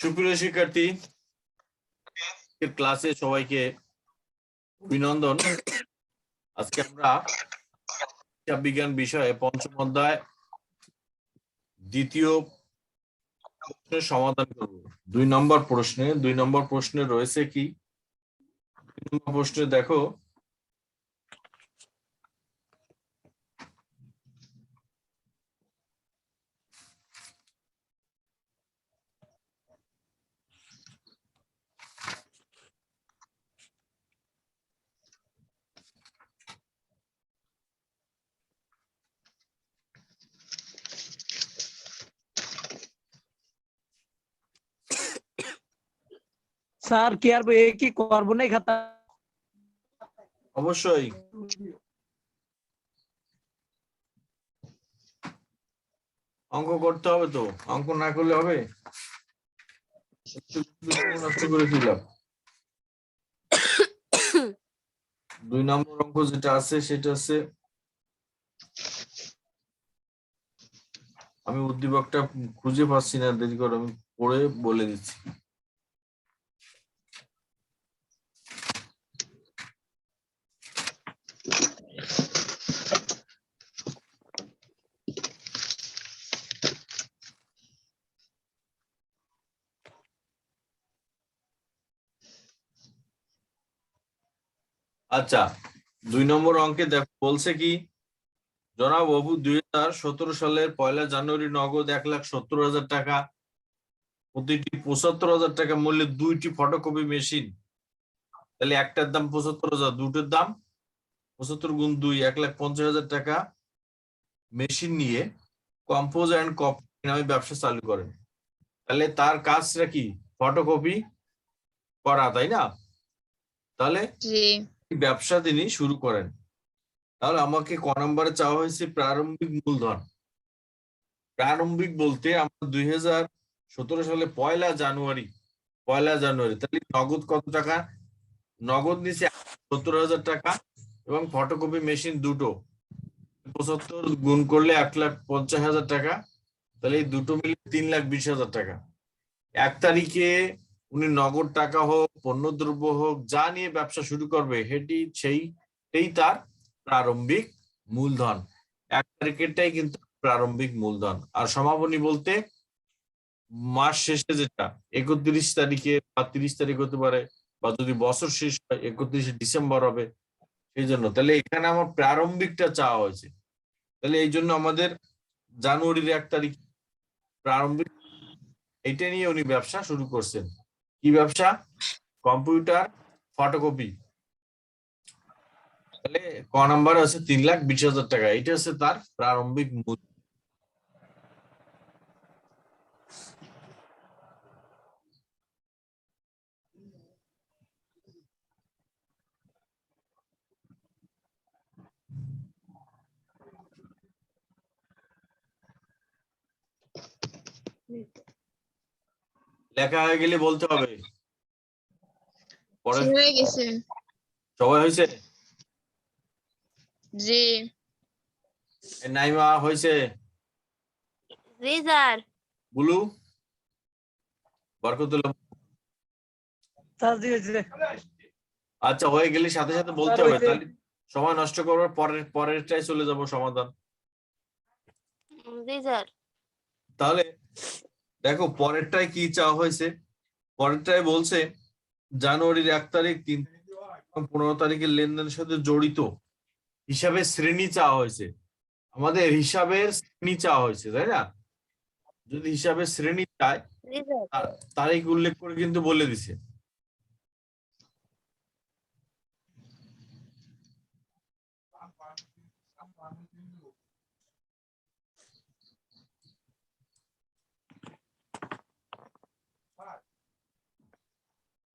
সুপ্রিয় শিক্ষার্থী, ক্লাসে সবাইকে অভিনন্দন। আজকে আমরা হিসাব বিজ্ঞান বিষয়ে পঞ্চম অধ্যায় দ্বিতীয় প্রশ্নের সমাধান করব। 2 নম্বর প্রশ্নে রয়েছে কি? 2 নম্বর প্রশ্নে দেখো, স্যার কি আর কি করবো না খাতা? অবশ্যই অঙ্ক করতে হবে, তো অঙ্ক না করলে হবে? নষ্ট করে দিলাম। 2 নম্বর অঙ্ক যেটা আছে সেটা হচ্ছে, আমি উদ্দীপকটা খুঁজে পাচ্ছি না, দেরি করে আমি পড়ে বলে দিচ্ছি। আচ্ছা, 2 নম্বর অঙ্কে দেখো বলছে কি, জনাব বাবু 2017 সালের 1 জানুয়ারি নগদ 1,70,000 টাকা, প্রতিটি 75,000 টাকা মূল্যের 2টি ফটোকপি মেশিন। তাহলে একটার দাম 75,000, দুটোর দাম 75 গুণ 2, 1,50,000 টাকা মেশিন নিয়ে কম্পোজ অ্যান্ড কপি নামে ব্যবসা চালু করেন। তাহলে তার কাজটা কি? ফটোকপি করা, তাই না? তাহলে ব্যবসা তিনি শুরু করেন। তাহলে আমাকে ক নম্বরে চাওয়া হয়েছে প্রারম্ভিক মূলধন। প্রারম্ভিক বলতে আমরা 2017 সালে 1 জানুয়ারি, তাহলে নগদ কত টাকা? নগদ নিচে 70,000 টাকা এবং ফটোকপি মেশিন দুটো, 75 গুণ করলে 1,50,000 টাকা। তাহলে এই দুটো মিলে 3,20,000 টাকা। 1 তারিখে উনি নগদ টাকা হোক, পণ্যদ্রব্য হোক, যা নিয়ে ব্যবসা শুরু করবে সেই তার প্রারম্ভিক মূলধন। 1 তারিখেরটাই কিন্তু প্রারম্ভিক মূলধন। আর সমাপনী বলতে মাস শেষে যেটা 31 তারিখে বা 30 তারিখ হতে পারে, বা যদি বছর শেষ হয় 31 ডিসেম্বর হবে, সেই জন্য। তাহলে এখানে আমার প্রারম্ভিকটা চাওয়া হয়েছে। তাহলে এই জন্য আমাদের জানুয়ারির 1 তারিখ প্রারম্ভিক, এইটা নিয়ে উনি ব্যবসা শুরু করছেন। কি ব্যবসা? Computer photocopy. তাহলে ক নাম্বার আছে 3,20,000 টাকা, এটা হচ্ছে তার প্রারম্ভিক মূল্য। লেখা হয়ে গেলে বলতে হবে। পরে হয়ে গেছে। সবাই হয়েছে? জি নাইমা হয়েছে? জি স্যার। বুলু, বরকতুল্লাহ? স্যার জি হয়েছে। আচ্ছা, হয়ে গেলে সাথে সাথে বলতে হবে, তাহলে সময় নষ্ট করবার পরেরটাই চলে যাব সমাধান। জি স্যার। তাহলে দেখো পরেরটায় কি চাওয়া হয়েছে। পরেরটায় বলছে জানুয়ারির 1 তারিখ, 3 এবং 15 তারিখের লেনদেনের সাথে জড়িত হিসাবের শ্রেণী চাওয়া হয়েছে। আমাদের হিসাবের শ্রেণী চাওয়া হয়েছে, তাই না? যদি হিসাবের শ্রেণী চায়, জি স্যার। তারিখ উল্লেখ করে কিন্তু বলে দিছে।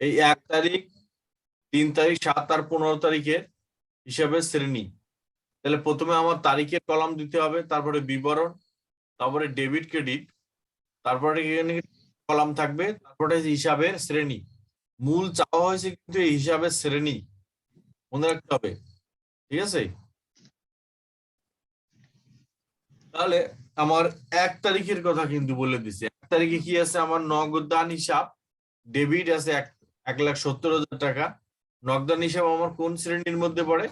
এই 1 তারিখ, 3 তারিখ, 7 আর 15 তারিখের হিসাবের শ্রেণী। তাহলে প্রথমে আমার তারিখের কলাম দিতে হবে, তারপরে বিবরণ, তারপরে ডেবিট ক্রেডিট, তারপরে এখানে কলাম থাকবে, তারপরে হিসাবের শ্রেণী। মূল চাওয়া হয়েছে কিন্তু এই হিসাবের শ্রেণী, মনে রাখতে হবে, ঠিক আছে? তাহলে আমার 1 তারিখের কথা কিন্তু বলে দিছে। 1 তারিখে কি আছে আমার নগদান হিসাব ডেবিট আছে 1,70,000 টাকা। নগদান হিসাব আমার কোন শ্রেণীর মধ্যে পড়ে?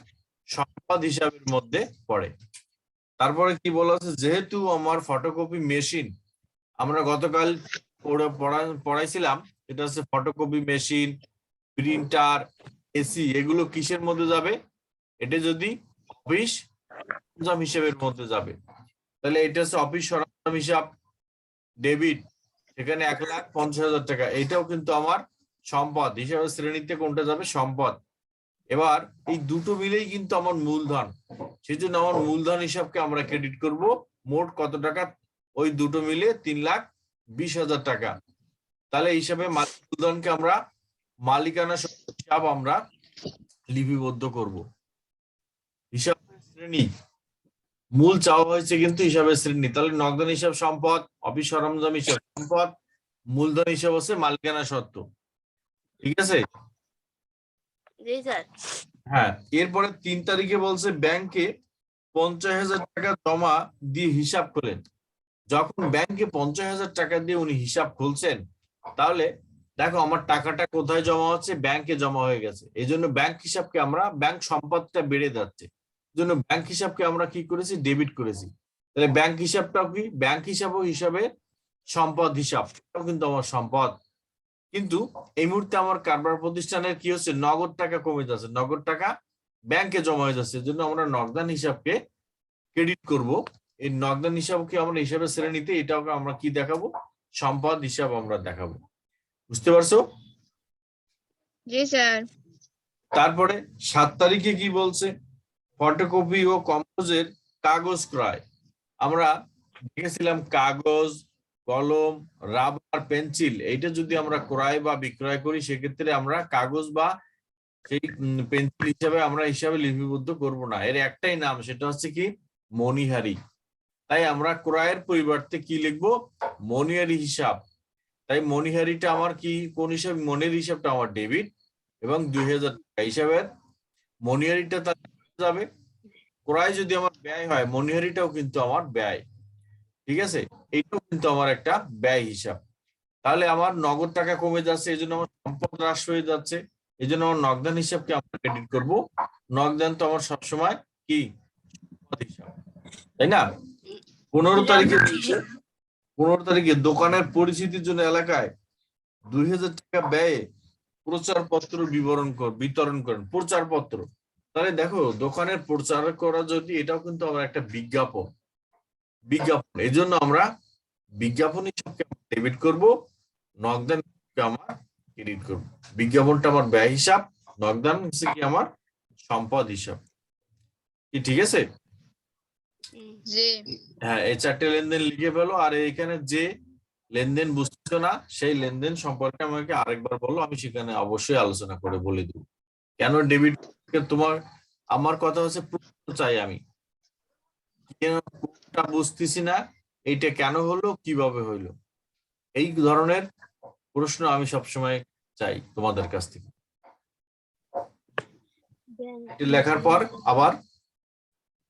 সম্পদ হিসাবের মধ্যে পড়ে। তারপরে কি বলা আছে, যেহেতু আমার ফটোকপি মেশিন, আমরা গতকাল পড়াইছিলাম, এটা হচ্ছে ফটোকপি মেশিন, প্রিন্টার, এসি, এগুলো কিসের মধ্যে যাবে? এটা যদি অফিস সরঞ্জাম হিসেবের মধ্যে যাবে, তাহলে এটা হচ্ছে অফিস সরঞ্জাম হিসাব ডেবিট, এখানে 1,50,000 টাকা। এটাও কিন্তু আমার সম্পদ হিসাবে শ্রেণীতে কোনটা যাবে? সম্পদ। এবার এই দুটো মিলেই কিন্তু আমার মূলধন, সেই জন্য আমার মূলধন হিসাবকে আমরা ক্রেডিট করব। মোট কত টাকা? ওই দুটো মিলে 3,20,000 টাকা। তাহলে হিসাবে মূলধনকে আমরা মালিকানা হিসাব আমরা লিপিবদ্ধ করব। হিসাবের শ্রেণী মূল চাওয়া হয়েছে কিন্তু হিসাবের শ্রেণী, তাহলে নগদান হিসাব সম্পদ, অফিস সরঞ্জাম হিসাব সম্পদ, মূলধন হিসাব হচ্ছে মালিকানা সত্ত্ব। ঠিক আছে? জি স্যার। হ্যাঁ, এরপরে 3 তারিখে বলছে ব্যাংকে 50,000 টাকা জমা দিয়ে হিসাব খোলেন। যখন ব্যাংকে 50,000 টাকা দিয়ে উনি হিসাব খুলছেন, তাহলে দেখো আমার টাকাটা কোথায় জমা হচ্ছে? ব্যাংকে জমা হয়ে গেছে। এই জন্য ব্যাংক হিসাবকে আমরা, ব্যাংক সম্পদটা বেড়ে যাচ্ছে, এই জন্য ব্যাংক হিসাবকে আমরা কি করেছি? ডেবিট করেছি। তাহলে ব্যাংক হিসাবটাও কি? ব্যাংক হিসাবও হিসাবে সম্পদ হিসাব, এটাও কিন্তু আমার সম্পদ। কিন্তু এই মুহূর্তে আমার কারবার প্রতিষ্ঠানের কি হচ্ছে? নগদ টাকা কমে যাচ্ছে, নগদ টাকা ব্যাংকে জমা হয়ে যাচ্ছে, এই জন্য আমরা নগদান হিসাবকে ক্রেডিট করব। এই নগদান হিসাবকে আমরা হিসাবের শ্রেণীতে এটাকে আমরা কি দেখাবো? সম্পদ হিসাব আমরা দেখাবো। বুঝতে পারছো? জি স্যার। তারপরে 7 তারিখে কি বলছে? ফটোকপি ও কম্পোজের কাগজ ক্রয়। আমরা দেখেছিলাম কাগজ, কলম, রাবার, পেন্সিল, এইটা যদি আমরা ক্রয় বা বিক্রয় করি, সেক্ষেত্রে আমরা কাগজ বা সেই পেন্সিল হিসাবে আমরা হিসাবে লিপিবদ্ধ করব না। এর একটাই নাম, সেটা হচ্ছে কি? মনিহারি। তাই আমরা ক্রয়ের পরিবর্তে কি লিখবো? মনিহারি হিসাব। তাই মনিহারিটা আমার কি? কোন হিসাব? মনিহারি হিসাবটা আমার ডেবিট এবং 2,000 টাকা হিসাবের মনিহারিটা তার যাবে। ক্রয় যদি আমার ব্যয় হয়, মনিহারিটাও কিন্তু আমার ব্যয়। ঠিক আছে? এইটাও কিন্তু আমার একটা ব্যয় হিসাব। তাহলে আমার নগদ টাকা কমে যাচ্ছে, এই জন্য আমার সম্পদ হ্রাস হয়ে যাচ্ছে, এই জন্য আমার নগদান হিসাবকে আমরা ক্রেডিট করব। নগদান তো আমার সবসময় কি? সম্পদ হিসাব, তাই না? 15 তারিখে 15 তারিখে দোকানের পরিচিতির জন্য এলাকায় 2,000 টাকা ব্যয়ে প্রচারপত্র বিতরণ করেন। প্রচারপত্র, তাহলে দেখো দোকানের প্রচার করা যদি, এটাও কিন্তু আমার একটা বিজ্ঞাপন। বিজ্ঞাপন, এই জন্য আমরা বিজ্ঞাপন হিসাবকে ডেবিট করব, নগদান হিসাবকে আমরা ক্রেডিট করব। বিজ্ঞাপনটা আমার ব্যয় হিসাব, নগদান হচ্ছে কি? আমার সম্পদ হিসাব। কি ঠিক আছে? জি। হ্যাঁ, এই 4টে লেনদেন লিখে ফেলো। আর এখানে যে লেনদেন বুঝছো না, সেই লেনদেন সম্পর্কে আমাকে আরেকবার বলো, আমি সেখানে অবশ্যই আলোচনা করে বলে দেবো কেন ডেবিট। তোমার আমার কথা হচ্ছে প্রশ্ন চাই আমি, কোনটা বুঝতেছি না, এইটা কেন হলো, কিভাবে হইলো, এই ধরনের প্রশ্ন আমি সবসময় চাই তোমাদের কাছ থেকে। এটা লেখার পর আবার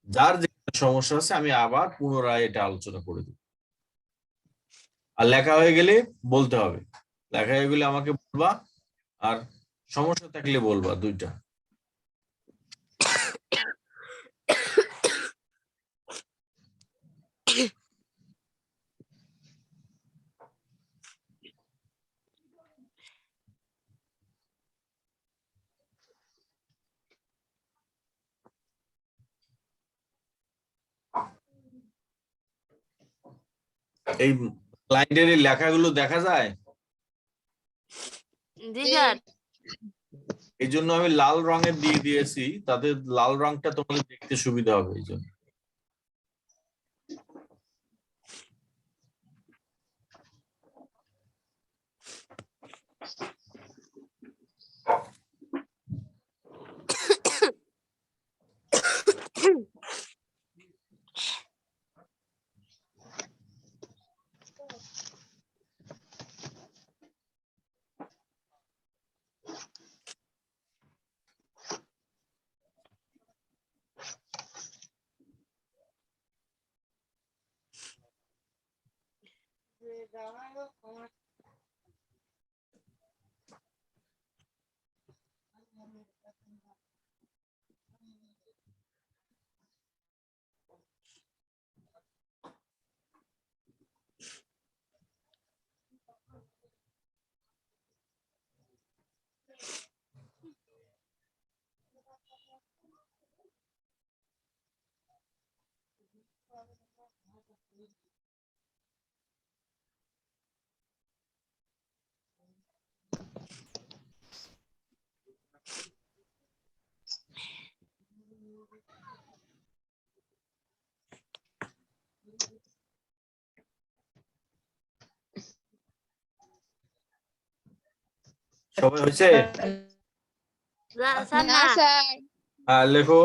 যার যে সমস্যা আছে আমি আবার পুনরায় এটা আলোচনা করে দেব। আর লেখা হয়ে গেলে বলতে হবে, লেখা হয়ে গেলে আমাকে বলবা, আর সমস্যা থাকলে বলবা, দুইটা। এই স্লাইডের এই লেখাগুলো দেখা যায়? জি স্যার। এই জন্য আমি লাল রঙের দিয়ে দিয়েছি, তাতে লাল রংটা তোমাদের দেখতে সুবিধা হবে এই জন্য। সবাই হয়েছে? স্যার না স্যার হ্যাঁ, লেখো।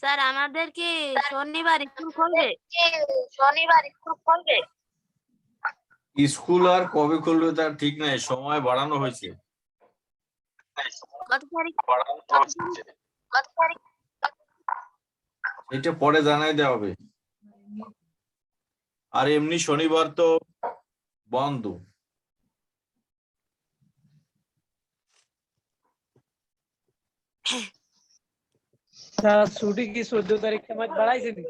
স্যার আমাদের কি শনিবার স্কুল খুলবে? স্কুল আর কবে খুলবে তার ঠিক নাই, সময় বাড়ানো হয়েছে। কত তারিখ? এটা পরে জানাই দেওয়া হবে। আর এমনি শনিবার তো বন্ধ। স্যার ছুটি কি 14 তারিখের মধ্যে বাড়াইছে নি?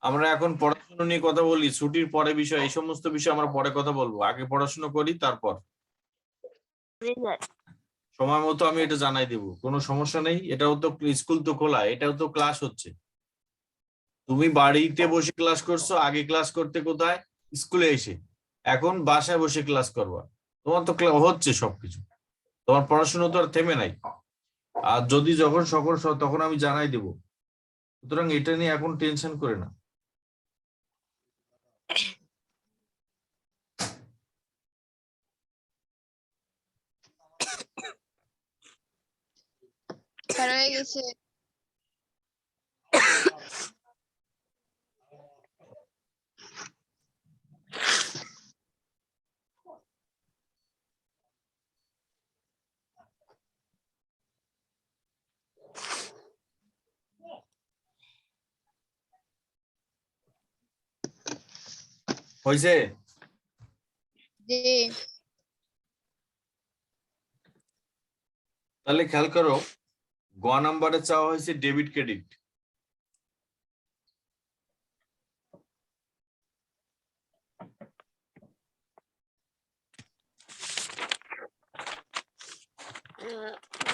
আমরা এখন পড়াশোনা নিয়ে কথা বলি, ছুটির পরে বিষয়, এই সমস্ত বিষয় আমরা পরে কথা বলবো। আগে পড়াশোনা করি, তারপর জি স্যার। সময় মতো আমি এটা জানাই দেব, কোনো সমস্যা নেই। এটাও তো স্কুল তো খোলা, এটাও তো ক্লাস হচ্ছে। তুমি বাড়িতে বসে ক্লাস করছো, আগে ক্লাস করতে কোথায়? স্কুলে এসে। এখন বাসায় বসে ক্লাস করবা, তোমার তো হচ্ছে সবকিছু, তোমার পড়াশোনা তো আর থেমে নাই। আর যদি যখন সকল তখন আমি জানাই দেব, সুতরাং এটা নিয়ে এখন টেনশন করে না। স্যার হয়ে গেছে। হয়েছে? জি তাহলে খেয়াল করো, গ নাম্বারে চাওয়া হয়েছে ডেবিট ক্রেডিট।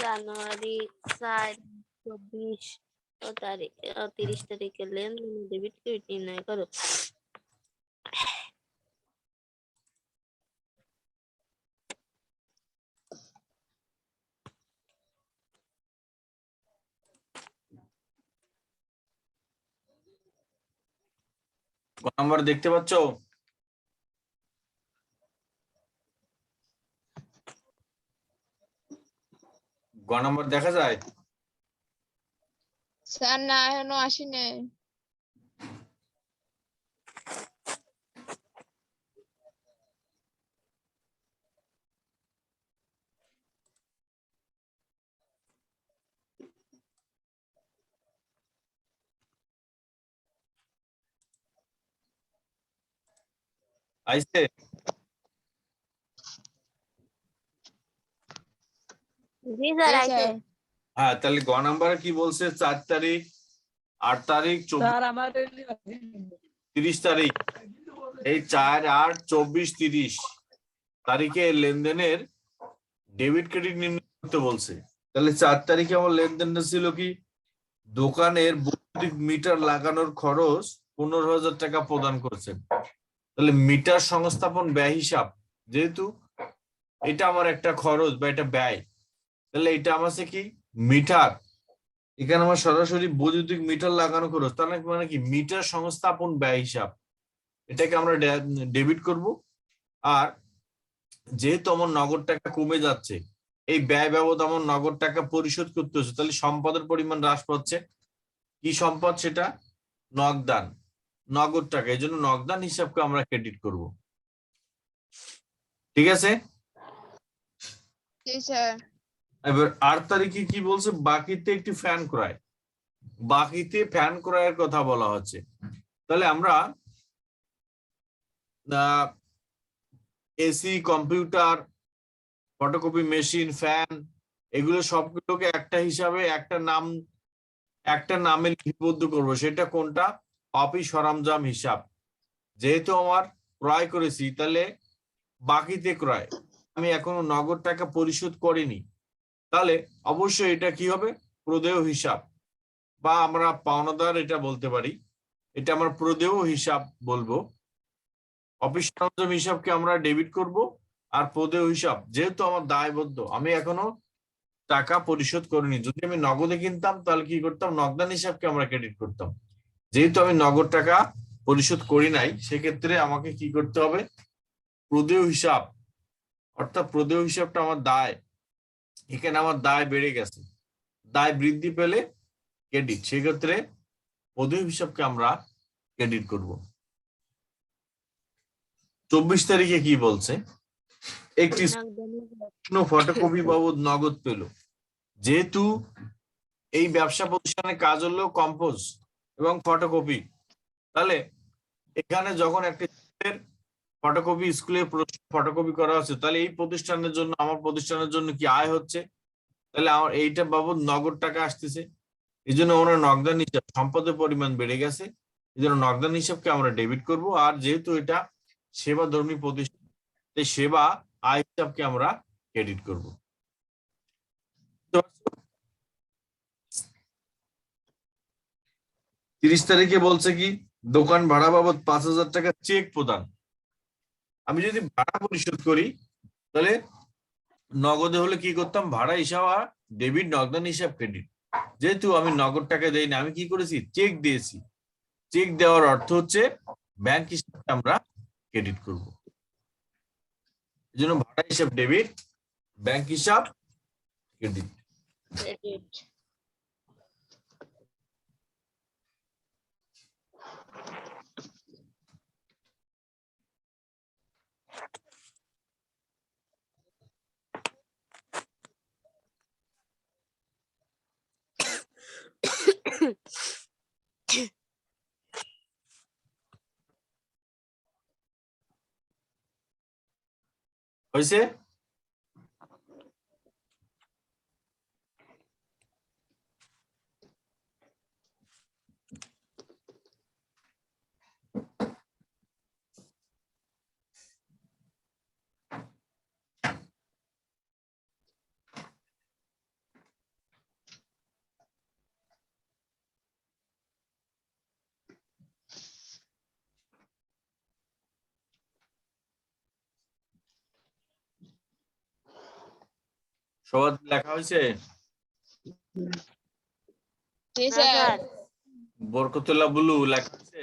জানুয়ারি 4-24 তারিখ 30 তারিখের লেনদেন ডেবিট ক্রেডিট নির্ণয় করো। গ নাম্বার দেখতে পাচ্ছ? গ নাম্বার দেখা যায়? স্যার না এখনো আসি নাই। আইছে? জি স্যার জি আইছে। স্যার। হ্যাঁ, তাহলে গ নাম্বারে কি বলছে? 4 তারিখ, 8 তারিখ, 24, স্যার আমার 30 তারিখ। এই 4, 8, 24, 30 তারিখে লেনদেনের ডেবিট ক্রেডিট নির্ণয় করতে বলছে। তাহলে 4 তারিখে আমার লেনদেনটা ছিল কি? দোকানের বৈদ্যুতিক মিটার লাগানোর খরচ 15,000 টাকা প্রদান করেছেন। তাহলে মিটার সংস্থাপন ব্যয় হিসাব, যেহেতু এটা আমার একটা খরচ বা এটা ব্যয়, তাহলে এটা আমার কি মিটার, এখানে আমার সরাসরি বৈদ্যুতিক মিটার লাগানো খরচ, তাহলে মানে কি মিটার সংস্থাপন ব্যয় হিসাব, এটাকে আমরা ডেবিট করব। আর যেহেতু আমার নগদ টাকা কমে যাচ্ছে, এই ব্যয় বাবদ আমার নগদ টাকা পরিশোধ করতে হচ্ছে, তাহলে সম্পদের পরিমাণ হ্রাস পাচ্ছে। কি সম্পদ সেটা? নগদান, নগদ টাকা। এই জন্য নগদান হিসাবকে আমরা ক্রেডিট করব। ঠিক আছে। জি স্যার। এবার 8 তারিখে কি বলছে? বাকিতে একটি ফ্যান ক্রয়। বাকিতে ফ্যান ক্রয়ের কথা বলা হচ্ছে। তাহলে আমরা AC, computer, photocopy machine, fan, এগুলো সবগুলোকে একটা হিসাবে একটা নামে লিপিবদ্ধ করব। সেটা কোনটা? অফিস সরঞ্জাম হিসাব। যেহেতু আমার ক্রয় করেছি, তাহলে বাকিতে ক্রয়, আমি এখনো নগদ টাকা পরিশোধ করিনি, তাহলে অবশ্যই এটা কি হবে? প্রদেয় হিসাব, বা আমরা পাওনাদার এটা বলতে পারি। এটা আমরা প্রদেয় হিসাব বলবো। অফিস সরঞ্জাম হিসাবকে আমরা ডেবিট করব, আর প্রদেয় হিসাব যেহেতু আমার দায়বদ্ধ, আমি এখনো টাকা পরিশোধ করিনি। যদি আমি নগদে কিনতাম তাহলে কি করতাম? নগদান হিসাবকে আমরা ক্রেডিট করতাম। যেহেতু আমি নগদ টাকা পরিশোধ করি নাই, সেক্ষেত্রে আমাকে কি করতে হবে? প্রদেয় হিসাব, অর্থাৎ প্রদেয় হিসাবটা আমার দায়। এখানে আমার দায় বেড়ে গেছে, দায় বৃদ্ধি পেলে ক্রেডিট, সেক্ষেত্রে প্রদেয় হিসাবকে আমরা ক্রেডিট করব। 24 তারিখে কি বলছে? একটি ফটোকপি বাবদ নগদ পেল। যেহেতু এই ব্যবসা প্রতিষ্ঠানের কাজ হলো কম্পোজ এবং ফটোকপি, তাহলে এখানে যখন একটা ফটোকপি স্কুলের ফটোকপি করা হচ্ছে, তাহলে এই প্রতিষ্ঠানের জন্য, আমার প্রতিষ্ঠানের জন্য কি আয় হচ্ছে? তাহলে আমার এইটা বাবদ নগদ টাকা আসতেছে। এই জন্য আমরা নগদান হিসাব, সম্পদের পরিমাণ বেড়ে গেছে, এই জন্য নগদান হিসাবকে আমরা ডেবিট করব। আর যেহেতু এটা সেবা ধর্মী প্রতিষ্ঠান, তাই সেবা আয় হিসাবকে আমরা ক্রেডিট করব। 30 তারিখে বলছে কি? দোকান ভাড়া বাবদ 5,000 টাকা চেক প্রদান। আমি যদি ভাড়া পরিশোধ করি, তাহলে নগদে হলে কি করতাম? ভাড়া হিসাব আর ডেবিট, নগদান হিসাব ক্রেডিট। যেহেতু আমি নগদ টাকা দেই না, আমি কি করেছি? চেক দিয়েছি। চেক দেওয়ার অর্থ হচ্ছে ব্যাংক হিসাবে আমরা ক্রেডিট করব। এই জন্য ভাড়া হিসাব ডেবিট, ব্যাংক হিসাব ক্রেডিট। ক্রেডিট। হয়েছে? সবার লেখা হয়েছে? জি না স্যার। স্যার। বরকতুল্লাহ বুলু লেখা হয়েছে?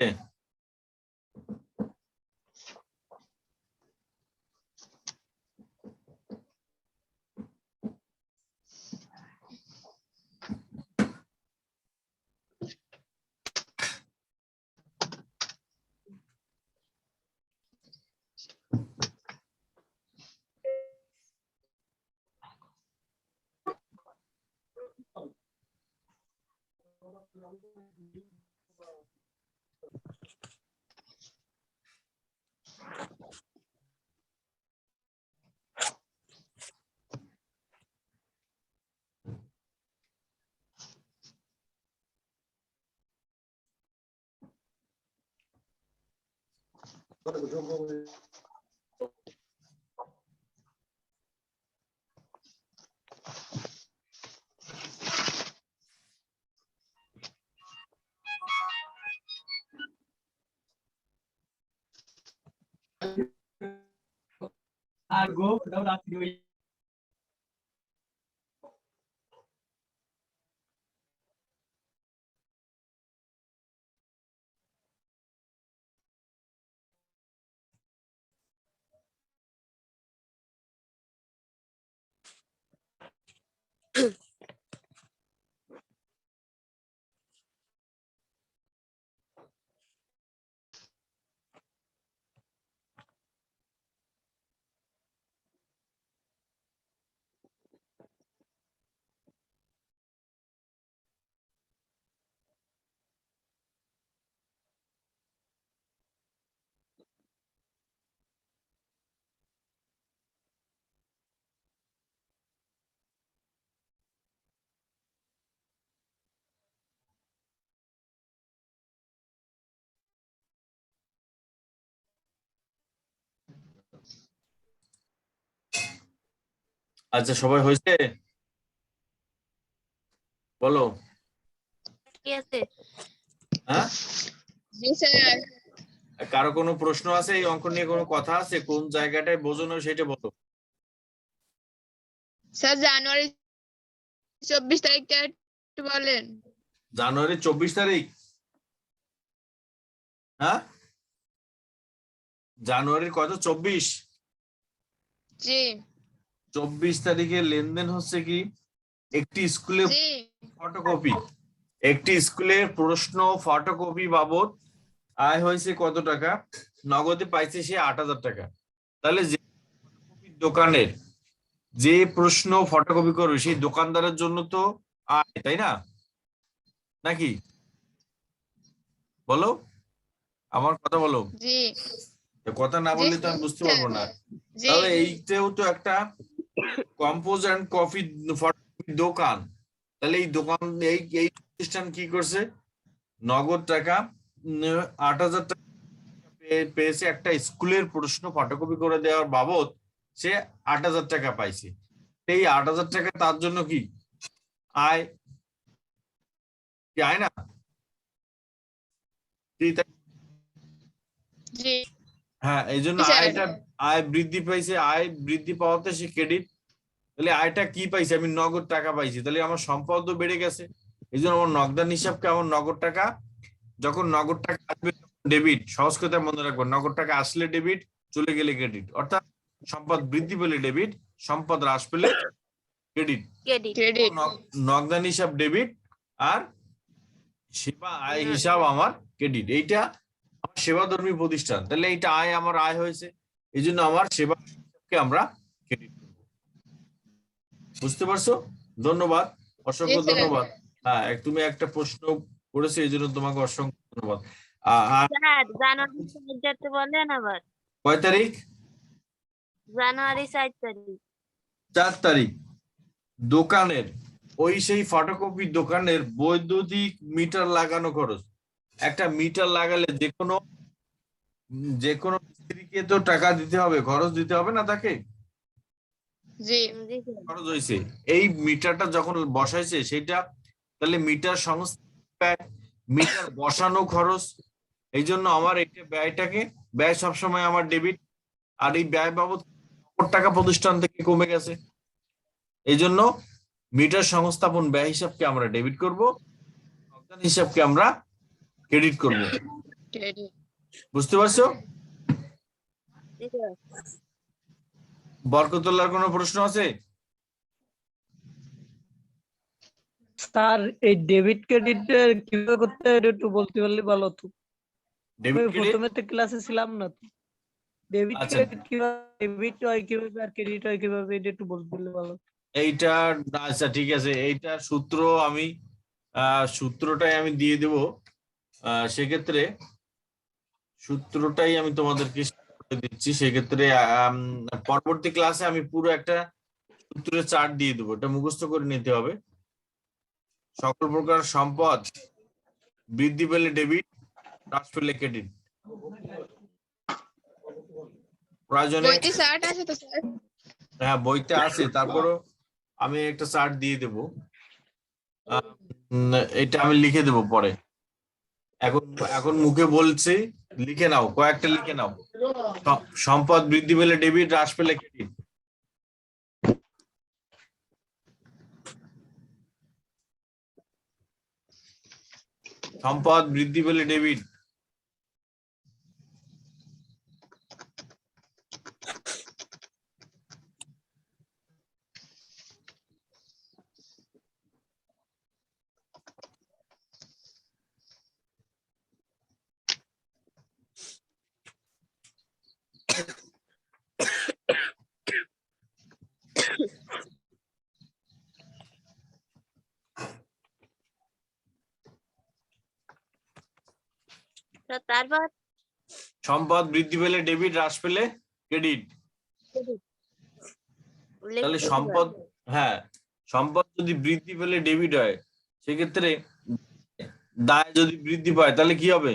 আচ্ছা, সবাই হয়েছে? বলো। কি আছে? হ্যাঁ, জি স্যার। কারো কোনো প্রশ্ন আছে? এই অঙ্ক নিয়ে কোনো কথা আছে? কোন জায়গাটায় বোঝানো সেটা বলো। স্যার জানুয়ারি 24 তারিখটা একটু বলেন। জানুয়ারি 24 তারিখ? হ্যাঁ, জানুয়ারির কত? 24? জি 24 তারিখে লেনদেন হচ্ছে কি, একটি স্কুলে জি ফটোকপি, একটি স্কুলের প্রশ্ন ফটোকপি বাবদ আয় হয়েছে কত টাকা? নগদে পাইছে সে 8,000 টাকা। তাহলে যে দোকানের যে প্রশ্ন ফটোকপি করবে সেই দোকানদারের জন্য তো আয়, তাই না? নাকি বলো, আমার কথা বলো। জি কথা না জি বললে তো আমি বুঝতে পারবো না। জি তাহলে এইটাও তো একটা কম্পোজ এন্ড কফি দোকান। তাহলে এই দোকান, এই এই প্রতিষ্ঠান কি করছে? নগদ টাকা 8,000 টাকা পেয়েছে একটা স্কুলের প্রশ্ন ফটোকপি করে দেওয়ার বাবদ। সে 8,000 টাকা পাইছে। এই 8,000 টাকা তার জন্য কি আয়? কি আয় না? জি হ্যাঁ, এই জন্য স্যার। আয়টা, আয় বৃদ্ধি পাইছে। আয় বৃদ্ধি পাওয়াতে সে ক্রেডিট। তাহলে আয়টা কি পাইছে? আমি নগদ টাকা পাইছি, তাহলে আমার সম্পদও বেড়ে গেছে। এই জন্য আমার নগদান হিসাবকে আমার নগদ টাকা, যখন নগদ টাকা আসবে ডেবিট, সহজ কথা মনে রাখবো, নগদ টাকা আসলে ডেবিট, চলে গেলে ক্রেডিট। অর্থাৎ সম্পদ বৃদ্ধি পেলে ডেবিট, সম্পদ হ্রাস পেলে ক্রেডিট। ক্রেডিট। ক্রেডিট। নগদান হিসাব ডেবিট আর সেবা আয় হিসাব আমার ক্রেডিট। এইটা আমার সেবাধর্মী প্রতিষ্ঠান, তাহলে এইটা আয়, আমার আয় হয়েছে। এই জন্য আমার সেবা হিসাবকে আমরা ক্রেডিট করব। বুঝতে পারছো? ধন্যবাদ, জি অসংখ্য স্যার। ধন্যবাদ। হ্যাঁ, তুমি একটা প্রশ্ন করেছো, এই জন্য তোমাকে অসংখ্য ধন্যবাদ। আর স্যার জানুয়ারি 4 বলেন আবার। কয় তারিখ? জানুয়ারি 4 তারিখ। 4 তারিখ। দোকানের ওই সেই ফটোকপি দোকানের বৈদ্যুতিক মিটার লাগানো খরচ। একটা মিটার লাগালে যে কোনো মিস্ত্রিকে তো টাকা দিতে হবে, খরচ দিতে হবে না তাকে? জি জি স্যার। খরচ হয়েছে। এই মিটারটা যখন বসাইছে সেটা, তাহলে মিটার সংস্থা ব্যয়, মিটার বসানো খরচ। এই জন্য আমার এটা ব্যয়টাকে, ব্যয় সবসময় আমার ডেবিট। আর এই ব্যয় বাবদ টাকা প্রতিষ্ঠান থেকে কমে গেছে। এই জন্য মিটার সংস্থাপন ব্যয় হিসাবকে আমরা ডেবিট করব, নগদান হিসাবকে আমরা ক্রেডিট করব। ক্রেডিট। বুঝতে পারছো? জি স্যার। বরকতুল্লাহর কোনো প্রশ্ন আছে? স্যার এই ডেবিট ক্রেডিট কিভাবে করতে হয় এটা একটু বলতে পারলে ভালো হতো। ডেবিট আমি ক্রেডিট? প্রথমে তো ক্লাসে ছিলাম না তো। ডেবিট আচ্ছা, ক্রেডিট কিভাবে, ডেবিট হয় কিভাবে আর ক্রেডিট হয় কিভাবে এটা একটু বলতে পারলে ভালো হতো। এইটা, আচ্ছা ঠিক আছে, এইটার সূত্র আমি সূত্রটাই আমি দিয়ে দেব। সেক্ষেত্রে সূত্রটাই আমি তোমাদেরকে করে দিচ্ছি। সেক্ষেত্রে পরবর্তী ক্লাসে আমি পুরো একটা সূত্রের চার্ট দিয়ে দেবো, এটা মুখস্থ করে নিতে হবে। সকল প্রকার সম্পদ বৃদ্ধি পেলে ডেবিট, হ্রাস পেলে ক্রেডিট। প্রয়োজনে, বইতে চার্ট আছে তো স্যার? হ্যাঁ বইতে আছে, তারপরও আমি একটা চার্ট দিয়ে দেবো। এটা আমি লিখে দেবো পরে। এখন এখন মুখে বলছি, লিখে নাও, কয়েকটা লিখে নাও। সম্পদ বৃদ্ধি পেলে ডেবিট, হ্রাস পেলে ক্রেডিট। সম্পদ বৃদ্ধি পেলে ডেবিট, তো তারপর সম্পদ বৃদ্ধি পেলে ডেবিট, হ্রাস পেলে ক্রেডিট। তাহলে সম্পদ, হ্যাঁ, সম্পদ যদি বৃদ্ধি পেলে ডেবিট হয়, সেক্ষেত্রে দায় যদি বৃদ্ধি পায় তাহলে কি হবে?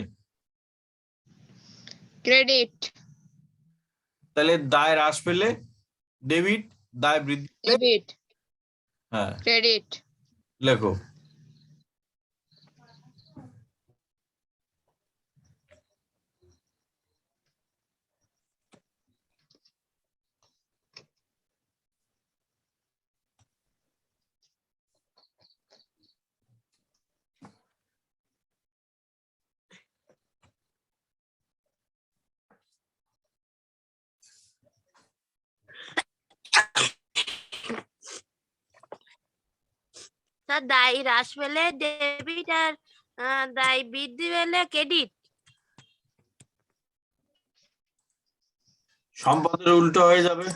ক্রেডিট। তাহলে দায় হ্রাস পেলে ডেবিট, দায় বৃদ্ধি ডেবিট, হ্যাঁ ক্রেডিট, লেখো। স্যার দায় হ্রাস পেলে ডেবিট আর দায় বৃদ্ধি পেলে ক্রেডিট। সম্পদের উল্টো হয়ে যাবে।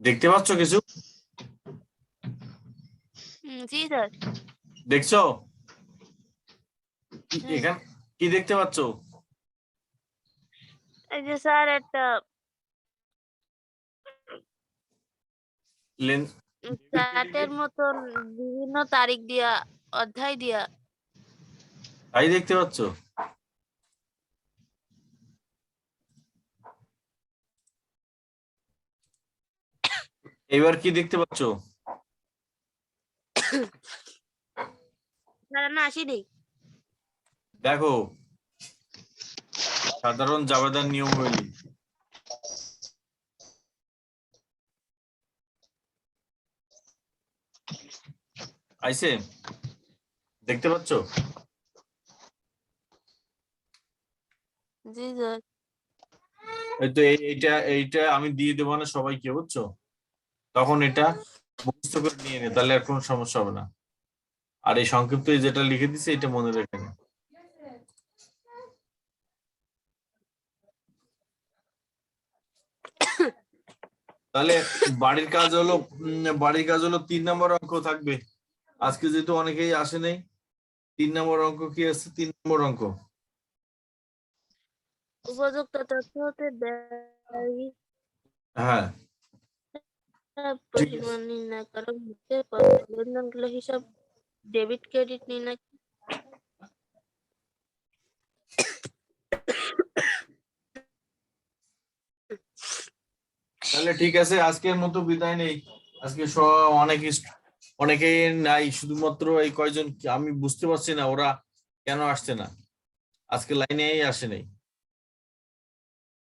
দেখতে পাচ্ছ কিছু? জি স্যার। দেখছো হ্যাঁ। এখানে কি দেখতে পাচ্ছ? এই যে স্যার একটা চার্টের মতন বিভিন্ন তারিখ দিয়া অধ্যায় দিয়া। তাই দেখতে পাচ্ছ? এবার কি দেখতে পাচ্ছ? স্যার না আসিনি। দেখো সাধারণ জাবেদার নিয়মাবলী। আইছে দেখতে পাচ্ছ? জি স্যার। এই তো এইটা আমি দিয়ে দেবো না সবাইকে, বুঝছো? তখন এটা মুখস্থ করে নিয়ে নে, তাহলে আর কোনো সমস্যা হবে না। আর এই সংক্ষিপ্ত যেটা লিখে দিছে এটা মনে রেখে নে। তাহলে বাড়ির কাজ হলো 3 নম্বর অঙ্ক থাকবে। আজকে যেহেতু অনেকেই আসে নাই, 3 নম্বর অঙ্ক কি আছে? 3 নম্বর অঙ্ক উপযুক্ত তথ্য হতে ব্যয় হ্যাঁ পরিমাণ নির্ণয় করো। লেনদেনগুলো হিসাব ডেবিট ক্রেডিট নির্ণয়। তাহলে ঠিক আছে, আজকের মতো বিদায় নেই। আজকে অনেকেই নাই, শুধুমাত্র এই কয়জন আমি বুঝতে পারছি না ওরা কেন আসছে না, আজকে লাইনেই আসে নাই।